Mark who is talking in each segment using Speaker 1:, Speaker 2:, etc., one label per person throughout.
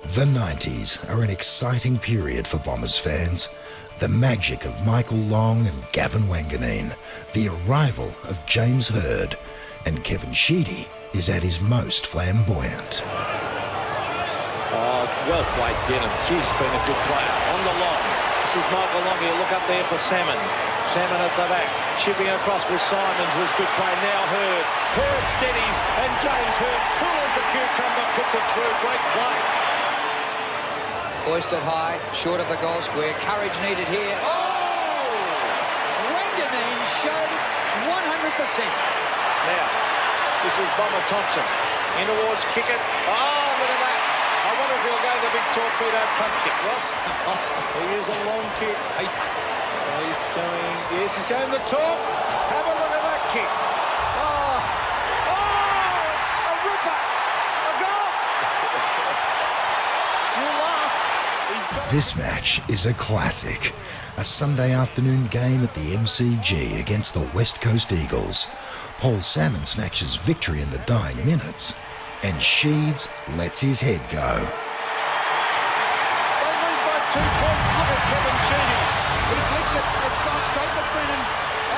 Speaker 1: The 90s are an exciting period for Bombers fans. The magic of Michael Long and Gavin Wanganeen, the arrival of James Hird, and Kevin Sheedy is at his most flamboyant.
Speaker 2: Oh, well played, Denham. He's been a good player. On the long. This is Michael Long here. Look up there for Salmon. Salmon at the back. Chipping across with Simons was good play. Now Hird. Hird steadies. And James Hird, cool as a cucumber, puts it through. Great play.
Speaker 3: Hoisted high, short of the goal square. Courage needed here. Oh! Wanganeen showed 100%.
Speaker 2: Now, this is Bomber Thompson. In towards kick it. Oh, look at that. I wonder if he'll go the big torpedo punt kick, Ross. He is a long kick. Oh, he's going, yes, he's going the top. Have a look at that kick. Oh, a ripper. A goal. You laugh.
Speaker 1: This match is a classic. A Sunday afternoon game at the MCG against the West Coast Eagles. Paul Salmon snatches victory in the dying minutes, and Sheeds lets his head go.
Speaker 2: They lead by 2 points. Look at Kevin Sheedy.
Speaker 3: He flicks it. It's gone straight to Brennan.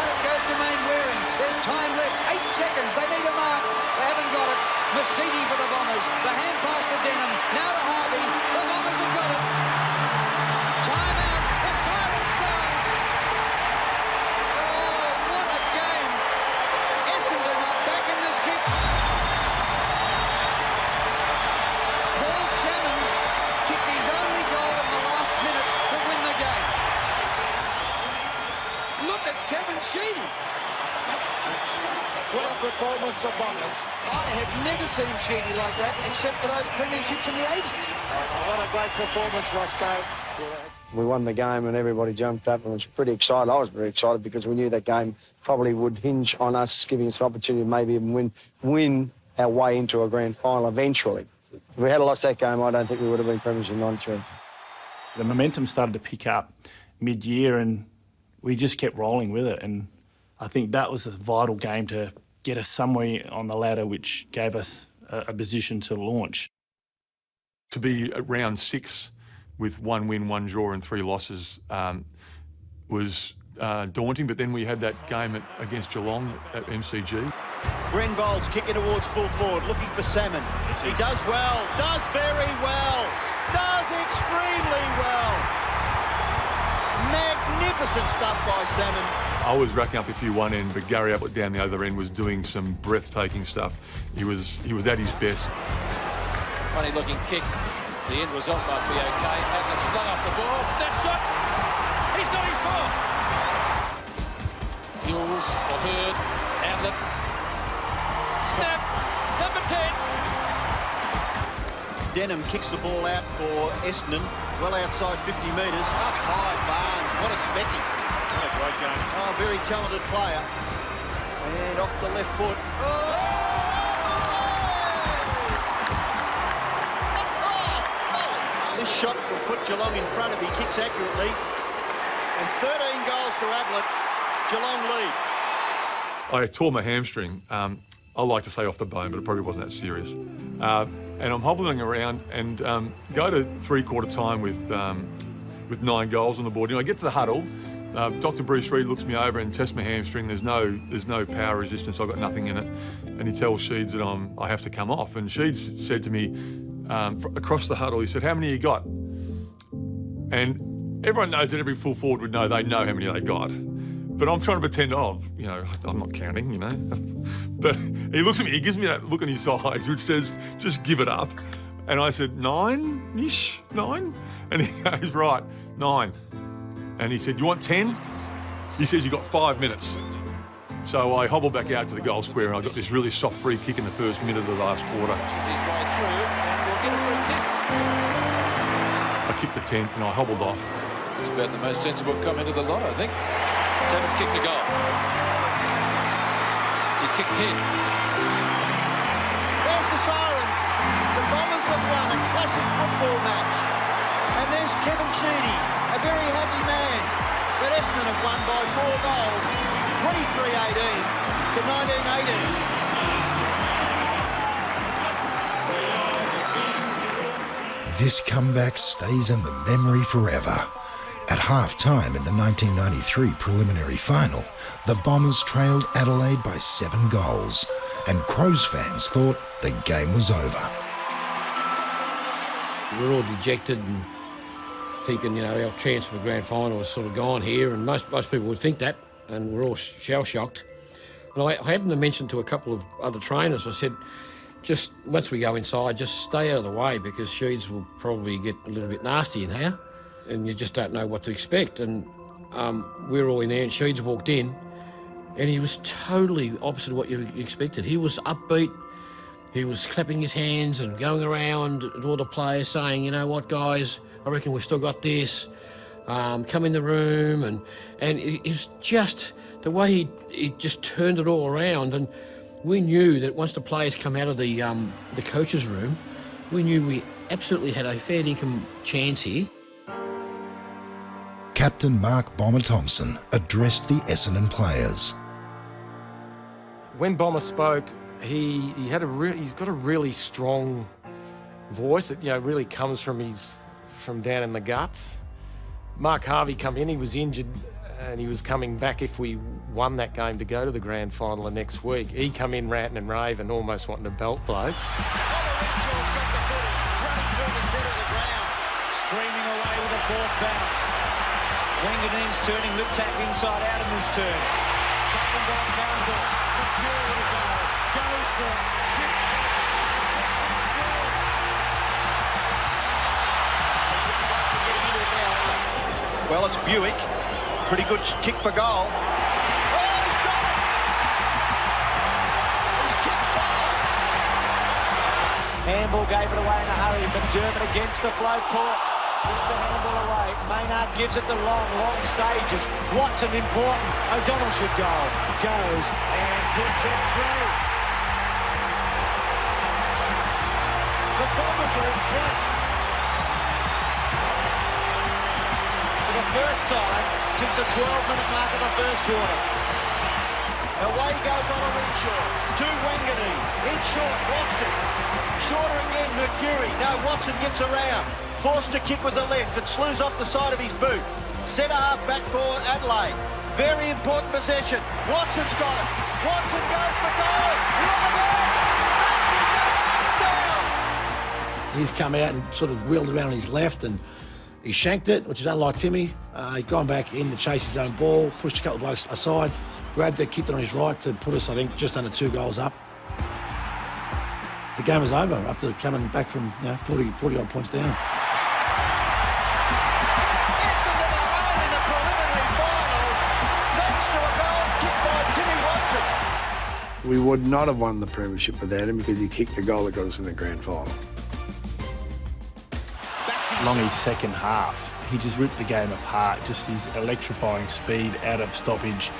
Speaker 3: Out it goes to Mainwaring. There's time left. 8 seconds. They need a mark. They haven't got it. Mercedes for the Bombers. The hand pass to Denham. Now to Harvey. The Bombers have got it. Time out. The siren sounds. Oh, what a game. Essendon are back in the 6. Paul Salmon kicked his only goal in the last minute to win the game. Look at Kevin Sheedy.
Speaker 2: What a performance of Bombers.
Speaker 3: I have never seen Sheedy like that, except for those premierships in the 80s.
Speaker 2: What a great performance, Roscoe.
Speaker 4: We won the game and everybody jumped up and was pretty excited. I was very excited because we knew that game probably would hinge on us giving us an opportunity to maybe even win our way into a grand final eventually. If we had lost that game, I don't think we would have been premiers in 93.
Speaker 5: The momentum started to pick up mid-year and we just kept rolling with it, and I think that was a vital game to get us somewhere on the ladder, which gave us a position to launch.
Speaker 6: To be at round 6 with 1 win, 1 draw and 3 losses was daunting, but then we had that game against Geelong at MCG.
Speaker 7: Grenvold's kicking towards full forward, looking for Salmon. He does well, does very well, does extremely well. Magnificent stuff by Salmon.
Speaker 6: I was racking up a few one end, but Gary Ablett down the other end was doing some breathtaking stuff. He was at his best.
Speaker 2: Funny looking kick. The end result might be okay. Ablett slung off the ball. Snap shot. He's got his ball. Hills for Hird. Ablett. Snap. Number 10.
Speaker 7: Denham kicks the ball out for Essendon, well outside 50 metres. Up high, Barnes. What a specky.
Speaker 2: What a great game.
Speaker 7: Oh, very talented player. And off the left foot. This shot will put Geelong in front if he kicks accurately. And 13 goals to Ablett. Geelong lead.
Speaker 6: I tore my hamstring. I like to say off the bone, but it probably wasn't that serious. And I'm hobbling around and go to 3/4 time with 9 goals on the board. You know, I get to the huddle. Dr. Bruce Reid looks me over and tests my hamstring. There's no power resistance. I've got nothing in it. And he tells Sheeds that I have to come off. And Sheeds said to me across the huddle, he said, "How many you got?" And everyone knows that every full forward would know they know how many they got. But I'm trying to pretend, you know, I'm not counting, you know. But he looks at me, he gives me that look in his eyes, which says, "Just give it up." And I said, 9-ish, 9? And he goes, "Right, 9. And he said, "You want 10? He says, "You got 5 minutes." So I hobbled back out to the goal square and I got this really soft free kick in the first minute of the last quarter.
Speaker 2: He's way through and we'll get a free kick.
Speaker 6: I kicked the 10th and I hobbled off.
Speaker 2: It's about the most sensible comment of the lot, I think. Salmon's kicked a goal. He's kicked 10.
Speaker 7: There's the siren. The Bombers have won a classic football match. And there's Kevin Sheedy, a very happy man. But Essendon have won by 4 goals, 23-18 to 19-18.
Speaker 1: This comeback stays in the memory forever. At half-time in the 1993 preliminary final, the Bombers trailed Adelaide by 7 goals, and Crows fans thought the game was over.
Speaker 8: We're all dejected and thinking, you know, our chance for the grand final was sort of gone here, and most people would think that, and we're all shell-shocked. And I happened to mention to a couple of other trainers, I said, just once we go inside, just stay out of the way, because Sheeds will probably get a little bit nasty in here, and you just don't know what to expect. And we were all in there, and Sheeds walked in, and he was totally opposite of what you expected. He was upbeat. He was clapping his hands and going around to all the players saying, you know what, guys, I reckon we've still got this. Come in the room. And it was just the way he just turned it all around. And we knew that once the players come out of the coach's room, we knew we absolutely had a fair income chance here.
Speaker 1: Captain Mark Bomber Thompson addressed the Essendon players.
Speaker 9: When Bomber spoke, he's got a really strong voice that, you know, really comes from down in the guts. Mark Harvey come in, he was injured and he was coming back if we won that game to go to the grand final the next week. He come in ranting and raving, almost wanting to belt blokes.
Speaker 2: Streaming away with a fourth bounce. Wanganeen's turning Liptak inside out in this turn. Taken by Carthel. McCure with a goal. Goes for it. Sits.
Speaker 7: Well, it's Buick. Pretty good kick for goal. Oh, he's got it! He's kicked far.
Speaker 2: Handball gave it away in a hurry. McDermott against the flow court. Puts the handball away. Maynard gives it to long stages. Watson important. O'Donnell should go. Goes and puts it through. The Bombers are in front. For the first time since the 12-minute mark of the first quarter.
Speaker 7: Away goes on a Renshaw. To Wanganeen. In short, Watson. Shorter again, Mercury. No, Watson gets around. Forced to kick with the left and slews off the side of his boot. Centre half back for Adelaide. Very important possession. Watson's got it. Watson goes for goal. Look at this. That down.
Speaker 10: He's come out and sort of wheeled around on his left and he shanked it, which is unlike Timmy. He'd gone back in to chase his own ball, pushed a couple of blokes aside, grabbed it, kicked it on his right to put us, I think, just under 2 goals up. The game was over after coming back from 40 odd points down.
Speaker 7: Essendon are on in the preliminary final thanks to a goal kicked by Timmy Watson.
Speaker 11: We would not have won the premiership without him because he kicked the goal that got us in the grand final.
Speaker 5: Longy's second half, he just ripped the game apart. Just his electrifying speed out of stoppage,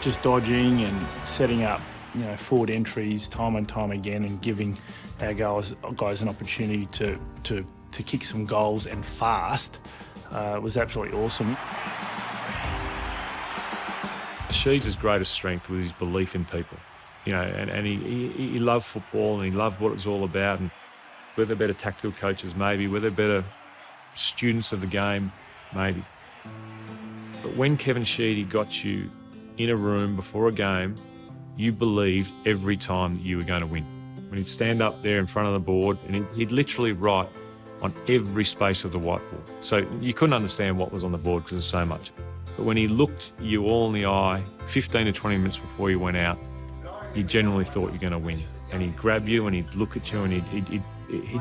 Speaker 5: just dodging and setting up, forward entries time and time again, and giving our guys an opportunity to kick some goals and fast. Was absolutely awesome.
Speaker 12: Sheeds' greatest strength was his belief in people, and he loved football and he loved what it was all about. And we're the better tactical coaches, maybe. We're the better students of the game, maybe. But when Kevin Sheedy got you in a room before a game, you believed every time that you were going to win. When he'd stand up there in front of the board and he'd literally write on every space of the whiteboard. So you couldn't understand what was on the board because there's so much. But when he looked you all in the eye 15 to 20 minutes before you went out, you generally thought you're going to win. And he'd grab you and he'd look at you and he'd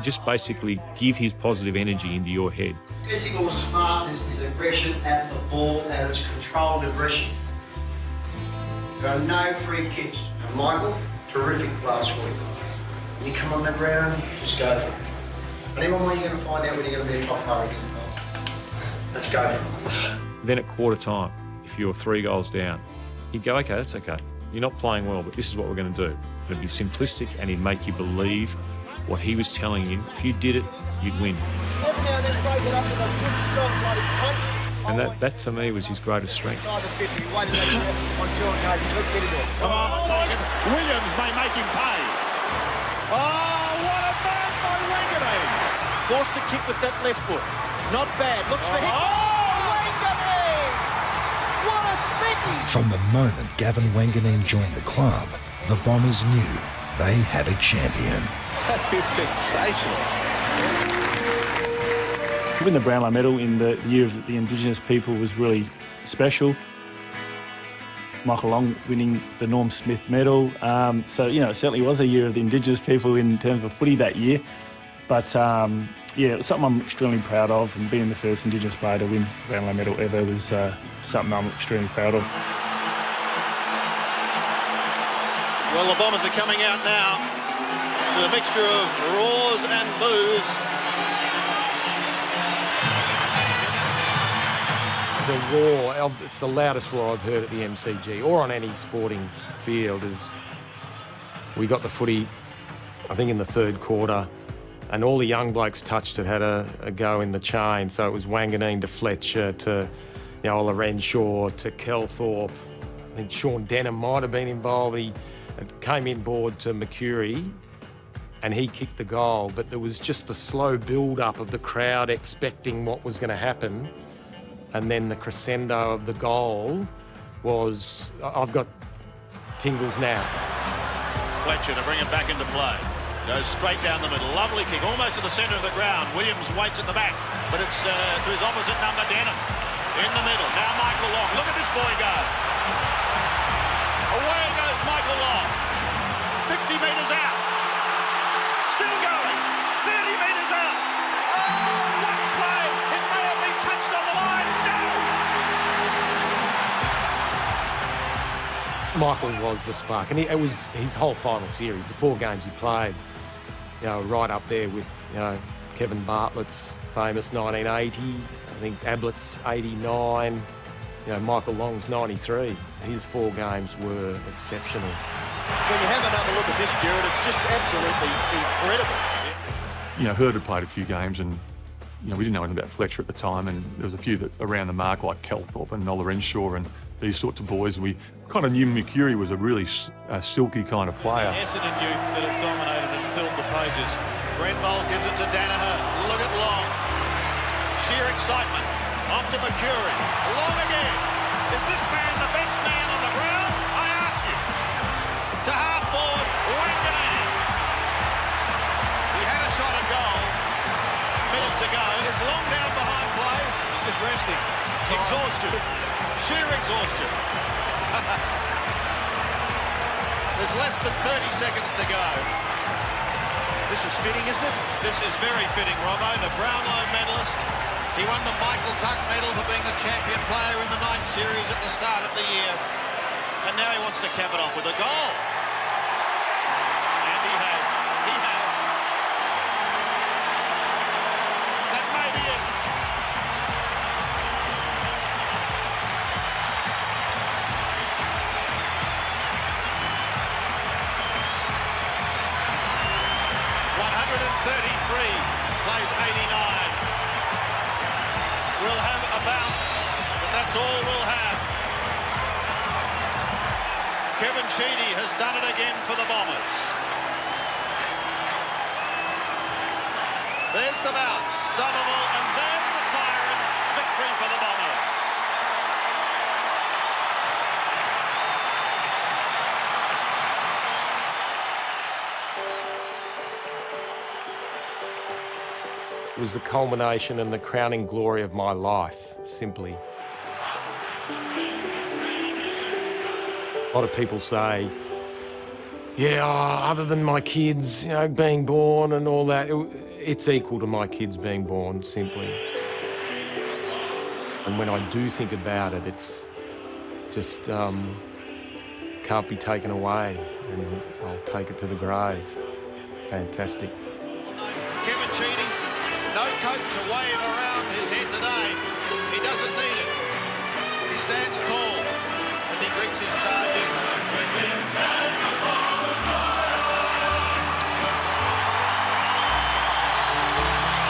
Speaker 12: just basically give his positive energy into your head.
Speaker 4: Physical smartness is aggression at the ball, and it's controlled aggression. There are no free kicks. And Michael, terrific last week. You come on the ground, just go for it. But even when you're going to find out when you're going to be a top player again. Let's go for it.
Speaker 12: Then at quarter time, if you're 3 goals down, he'd go, okay, that's okay. You're not playing well, but this is what we're going to do. It'd be simplistic and he'd make you believe what he was telling you. If you did it, you'd win.
Speaker 7: Every now and then break it up with a good, strong bloody punch.
Speaker 12: And that to me was his greatest strength.
Speaker 7: Inside the 50, on 2 occasions. Let's get into it. Williams may make him pay. Oh, what a man by Wanganeen! Forced to kick with that left foot. Not bad. Looks for Hickman. Wanganeen! What a spicky!
Speaker 1: From the moment Gavin Wanganeen joined the club, the Bombers knew they had a champion.
Speaker 2: That is sensational.
Speaker 5: To win the Brownlow medal in the year of the Indigenous people was really special. Michael Long winning the Norm Smith medal. So, you know, it certainly was a year of the Indigenous people in terms of footy that year. But, yeah, it was something I'm extremely proud of, and being the first Indigenous player to win the Brownlow medal ever was something I'm extremely proud of.
Speaker 7: Well, the Bombers are coming out now to a mixture of roars and boos.
Speaker 9: The roar, it's the loudest roar I've heard at the MCG or on any sporting field. Is we got the footy, I think, in the third quarter, and all the young blokes touched it had a go in the chain. So it was Wanganeen to Fletcher to, you know, Ola Renshaw to Kelthorpe. I think Sean Denham might have been involved. He came in board to Mercury and he kicked the goal, but there was just the slow build-up of the crowd expecting what was going to happen. And then the crescendo of the goal was, I've got tingles now.
Speaker 7: Fletcher to bring it back into play. Goes straight down the middle. Lovely kick, almost to the centre of the ground. Williams waits at the back, but it's to his opposite number, Denham. In the middle. Now Michael Long. Look at this boy go. Away goes Michael Long. 50 metres out. Still going. 30 metres out. Oh, what play! It may have been touched on the line. No!
Speaker 9: Michael was the spark, and it was his whole final series, the 4 games he played, you know, right up there with, you know, Kevin Bartlett's famous 1980, I think Ablett's 89, you know, Michael Long's 93. His 4 games were exceptional.
Speaker 7: When you have another look at this, Jared, it's just absolutely incredible.
Speaker 6: You know, Hurd had played a few games, and you know, we didn't know anything about Fletcher at the time, and there was a few that around the mark like Kelthorpe and Ola Renshaw and these sorts of boys. We kind of knew Mercury was a really silky kind of player.
Speaker 7: Essendon youth that have dominated and filled the pages. Grenville gives it to Danaher. Look at Long. Sheer excitement. Off to Mercury. Long again. Is this man the best man on the ground? I ask you. To half forward, Wanganeen. He had a shot at goal minutes ago. There's Long down behind play. He's just resting. Exhaustion. Sheer exhaustion. There's less than 30 seconds to go.
Speaker 2: This is fitting, isn't it?
Speaker 7: This is very fitting, Robbo, the Brownlow medalist. He won the Michael Tuck medal for being the champion player in the 9th series at the start of the year. And now he wants to cap it off with a goal. And he has. He has. That may be it. Plays 89. We'll have a bounce, but that's all we'll have. Kevin Sheedy has done it again for the Bombers. There's the bounce, Somerville, and there's the siren. Victory for the Bombers.
Speaker 9: It was the culmination and the crowning glory of my life, simply. A lot of people say, yeah, other than my kids, you know, being born and all that, it's equal to my kids being born, simply. And when I do think about it, it's just can't be taken away, and I'll take it to the grave. Fantastic.
Speaker 7: Kevin Sheedy. No coat to wave around his head today. He doesn't need it. He stands tall as he greets his charges.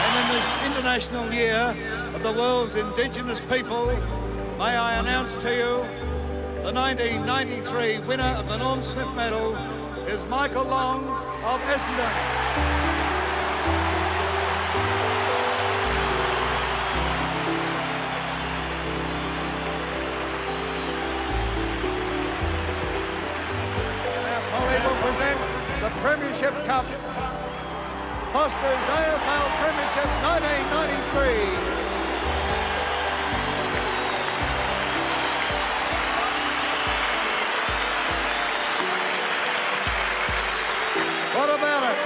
Speaker 13: And in this International Year of the World's Indigenous People, may I announce to you the 1993 winner of the Norm Smith Medal is Michael Long of Essendon. Premiership Cup. Foster's AFL Premiership 1993. What about it?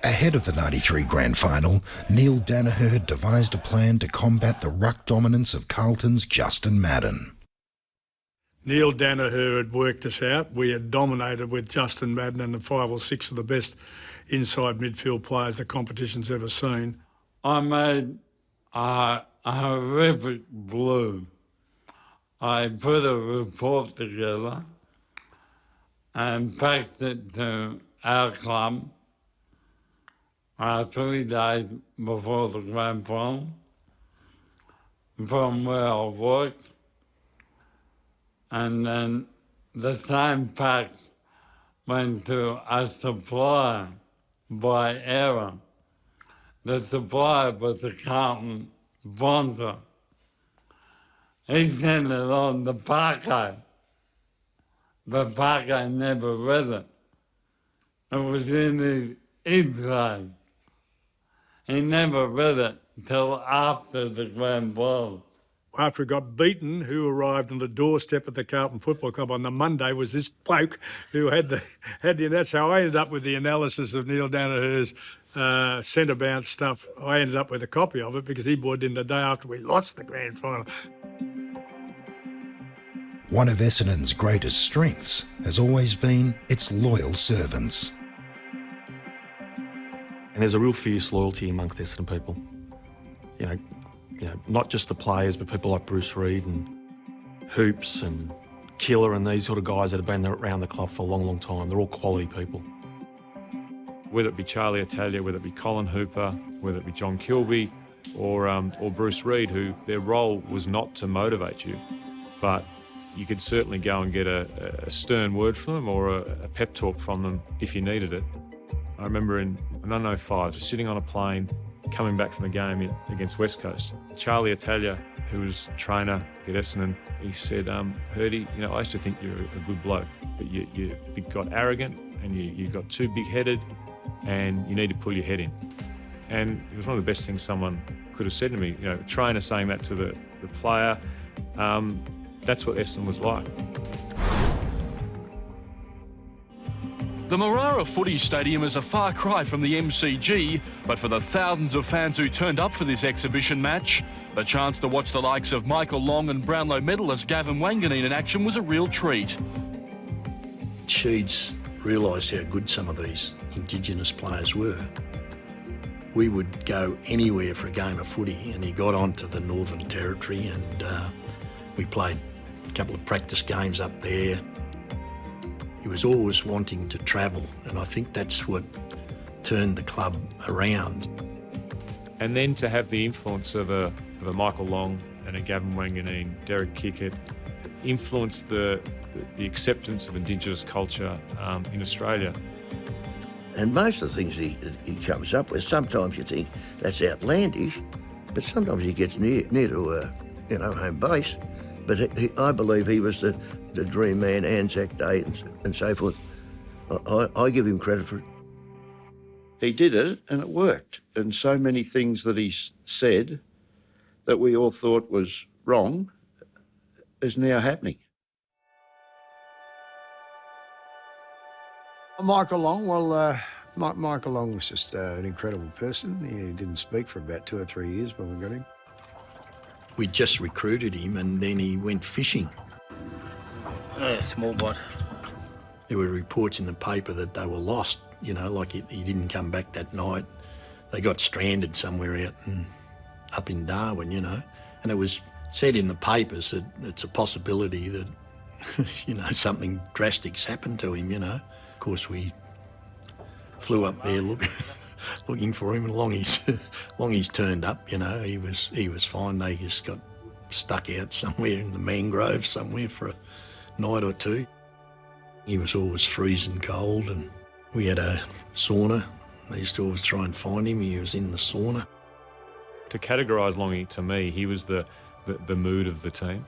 Speaker 1: Ahead of the 93 grand final, Neil Danaher had devised a plan to combat the ruck dominance of Carlton's Justin Madden.
Speaker 14: Neil Danaher had worked us out. We had dominated with Justin Madden and the 5 or 6 of the best inside midfield players the competition's ever seen.
Speaker 15: I made a horrific blue. I put a report together and faxed it to our club 3 days before the grand final from where I worked. And then the same fax went to a supplier by error. The supplier was the Carlton sponsor. He sent it on to Parker. But Parker never read it. It was in his inside. He never read it till after the grand final.
Speaker 14: After he got beaten, who arrived on the doorstep at the Carlton Football Club on the Monday was this bloke who had the. That's how I ended up with the analysis of Neil Danaher's centre bounce stuff. I ended up with a copy of it because he brought it in the day after we lost the grand final.
Speaker 1: One of Essendon's greatest strengths has always been its loyal servants.
Speaker 16: And there's a real fierce loyalty amongst Essendon people. You know, not just the players, but people like Bruce Reid and Hoops and Killer and these sort of guys that have been around the club for a long, long time. They're all quality people.
Speaker 12: Whether it be Charlie Italia, whether it be Colin Hooper, whether it be John Kilby or Bruce Reid, who their role was not to motivate you, but you could certainly go and get a stern word from them or a pep talk from them if you needed it. I remember in 1905, sitting on a plane, coming back from a game against West Coast. Charlie Italia, who was trainer at Essendon, he said, Hurdy, I used to think you're a good bloke, but you got arrogant and you got too big-headed and you need to pull your head in. And it was one of the best things someone could have said to me. A trainer saying that to the player, that's what Essendon was like.
Speaker 17: The Marara Footy Stadium is a far cry from the MCG, but for the thousands of fans who turned up for this exhibition match, the chance to watch the likes of Michael Long and Brownlow medalist Gavin Wanganeen in action was a real treat.
Speaker 10: Sheeds realised how good some of these Indigenous players were. We would go anywhere for a game of footy, and he got onto the Northern Territory, and we played a couple of practice games up there. He was always wanting to travel, and I think that's what turned the club around.
Speaker 12: And then to have the influence of a Michael Long and a Gavin Wanganeen, Derek Kickett, influence the acceptance of Indigenous culture in Australia.
Speaker 18: And most of the things he comes up with, sometimes you think that's outlandish, but sometimes he gets near to home base. But I believe he was the dream man, Anzac Day and so forth. I give him credit for it.
Speaker 19: He did it and it worked. And so many things that he said that we all thought was wrong is now happening.
Speaker 11: Michael Long, well, Michael Long was just an incredible person. He didn't speak for about 2 or 3 years when we got him.
Speaker 10: We just recruited him and then he went fishing.
Speaker 20: Small bot.
Speaker 10: There were reports in the paper that they were lost, like he didn't come back that night. They got stranded somewhere up in Darwin, And it was said in the papers that it's a possibility that, something drastic's happened to him, Of course, we flew up there looking for him, and Longy's turned up, He was fine. They just got stuck out somewhere in the mangroves somewhere for a night or two. He was always freezing cold, and we had a sauna. They used to always try and find him. He was in the sauna.
Speaker 12: To categorise Longy, to me, he was the mood of the team.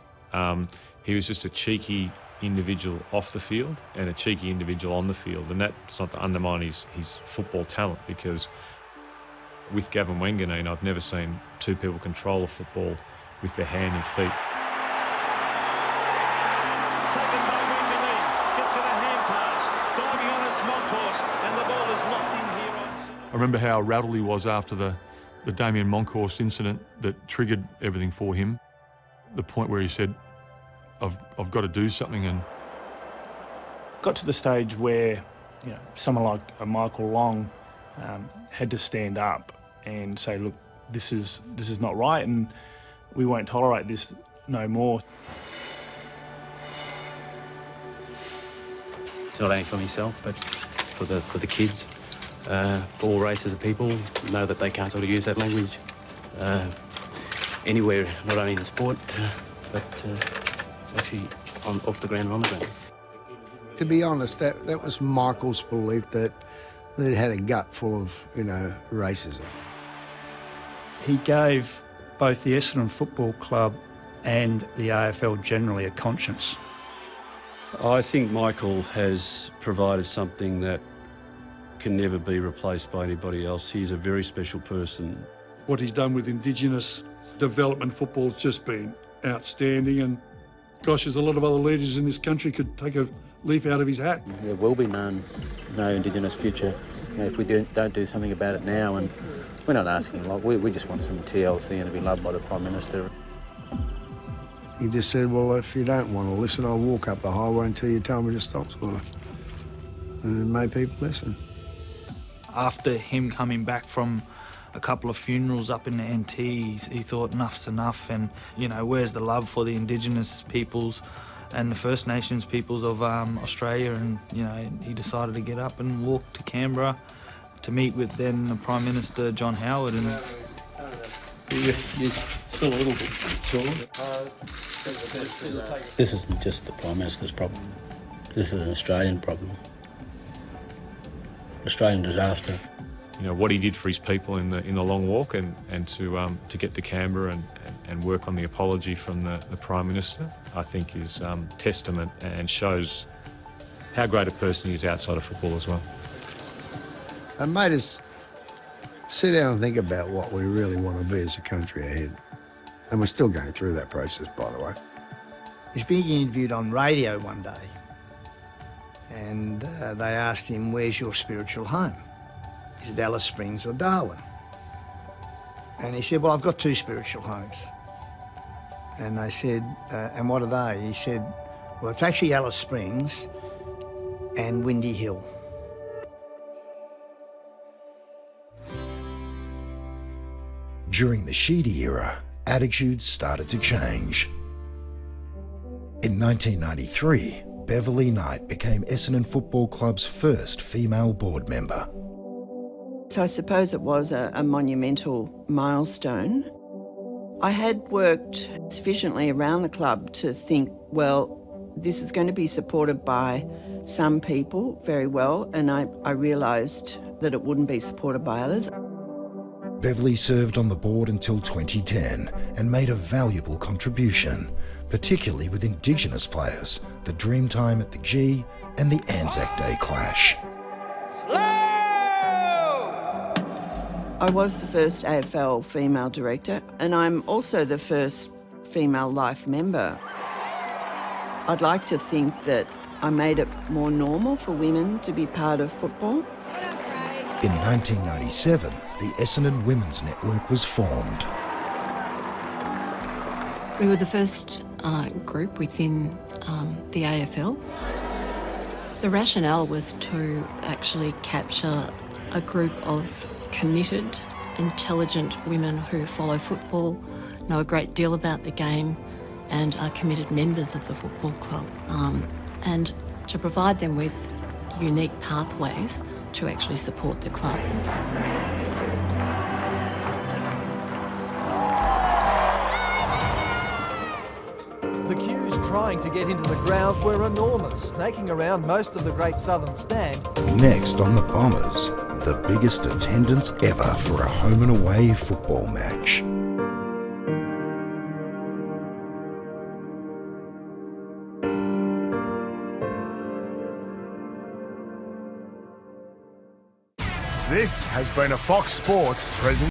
Speaker 12: He was just a cheeky individual off the field and a cheeky individual on the field, and that's not to undermine his football talent, because with Gavin Wanganeen, I've never seen two people control a football with their hand and feet.
Speaker 2: Taken by Wanganeen, gets it a hand pass, diving on its Moncourse, and the ball is locked in here on.
Speaker 6: I remember how rattled he was after the Damien Moncourse incident that triggered everything for him. The point where he said, I've got to do something. And
Speaker 5: got to the stage where, you know, someone like a Michael Long had to stand up and say, look, this is not right, and we won't tolerate this no more.
Speaker 21: It's not only for myself, but for the kids, for all races of people, know that they can't sort of use that language anywhere, not only in sport, but actually off the ground and on the ground.
Speaker 11: To be honest, that was Michael's belief that it had a gut full of, you know, racism.
Speaker 22: He gave both the Essendon Football Club and the AFL generally a conscience.
Speaker 23: I think Michael has provided something that can never be replaced by anybody else. He's a very special person.
Speaker 14: What he's done with Indigenous development football has just been outstanding, and gosh, there's a lot of other leaders in this country could take a leaf out of his hat.
Speaker 20: There will be no Indigenous future, you know, if we don't do something about it now, and we're not asking a lot. We just want some TLC and to be loved by the Prime Minister.
Speaker 11: He just said, well, if you don't want to listen, I'll walk up the highway until you tell me to stop, sort of. And it made people listen.
Speaker 24: After him coming back from a couple of funerals up in the NT, he thought enough's enough, and, you know, where's the love for the Indigenous peoples and the First Nations peoples of Australia? And, you know, he decided to get up and walk to Canberra to meet with then the Prime Minister, John Howard. And
Speaker 21: Yes, still a little bit sore. This isn't just the Prime Minister's problem. This is an Australian problem. Australian disaster.
Speaker 12: You know, what he did for his people in the long walk, and to get to Canberra and work on the apology from the Prime Minister, I think is testament and shows how great a person he is outside of football as well.
Speaker 11: And made us sit down and think about what we really want to be as a country ahead. And we're still going through that process, by the way.
Speaker 25: He was being interviewed on radio one day, and they asked him, where's your spiritual home? Is it Alice Springs or Darwin? And he said, well, I've got two spiritual homes. And they said, and what are they? He said, well, it's actually Alice Springs and Windy Hill.
Speaker 1: During the Sheedy era, attitudes started to change. In 1993, Beverley Knight became Essendon Football Club's first female board member.
Speaker 26: So I suppose it was a monumental milestone. I had worked sufficiently around the club to think, well, this is going to be supported by some people very well, and I realised that it wouldn't be supported by others.
Speaker 1: Beverley served on the board until 2010 and made a valuable contribution, particularly with Indigenous players, the Dreamtime at the G and the Anzac Day clash.
Speaker 26: I was the first AFL female director, and I'm also the first female life member. I'd like to think that I made it more normal for women to be part of football.
Speaker 1: In 1997, the Essendon Women's Network was formed.
Speaker 27: We were the first group within the AFL. The rationale was to actually capture a group of committed, intelligent women who follow football, know a great deal about the game, and are committed members of the football club, and to provide them with unique pathways to actually support the club.
Speaker 28: The Q's
Speaker 3: trying to get into the ground were enormous, snaking around most of the Great Southern Stand.
Speaker 1: Next on the Bombers, the biggest attendance ever for a home and away football match.
Speaker 4: This has been a Fox Sports presentation.